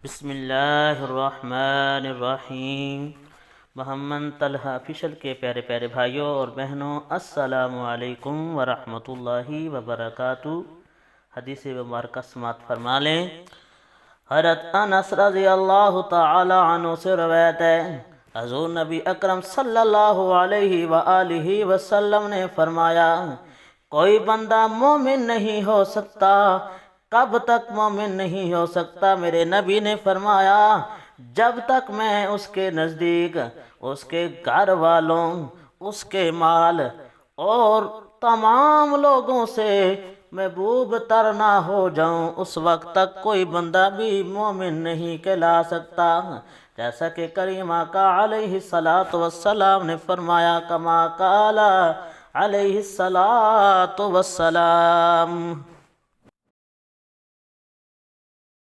बिस्मिल्लाहिर्रहमानिर्रहीम। मोहम्मद तलहा ऑफिशियल के प्यारे प्यारे भाइयों और बहनों, अस्सलामु अलैकुम वरहमतुल्लाहि वबरकातुहू। हदीस मुबारक समात फरमा लें। हज़रत अनस रज़ियल्लाहु तआला अन्हु से रवायत है, हुज़ूर नबी अकरम सल्लल्लाहु अलैहि वआलिहि वसल्लम ने फरमाया, कोई बंदा मोमिन नहीं हो सकता। कब तक मोमिन नहीं हो सकता? मेरे नबी ने फरमाया, जब तक मैं उसके नज़दीक, उसके घर वालों, उसके माल और तमाम लोगों से महबूब तर ना हो जाऊं, उस वक्त तक कोई बंदा भी मोमिन नहीं कहला सकता। जैसा कि करीमा का अलैहिस्सलातु वस्सलाम ने फरमाया, कमा काला अलैहिस्सलातु वस्सलाम।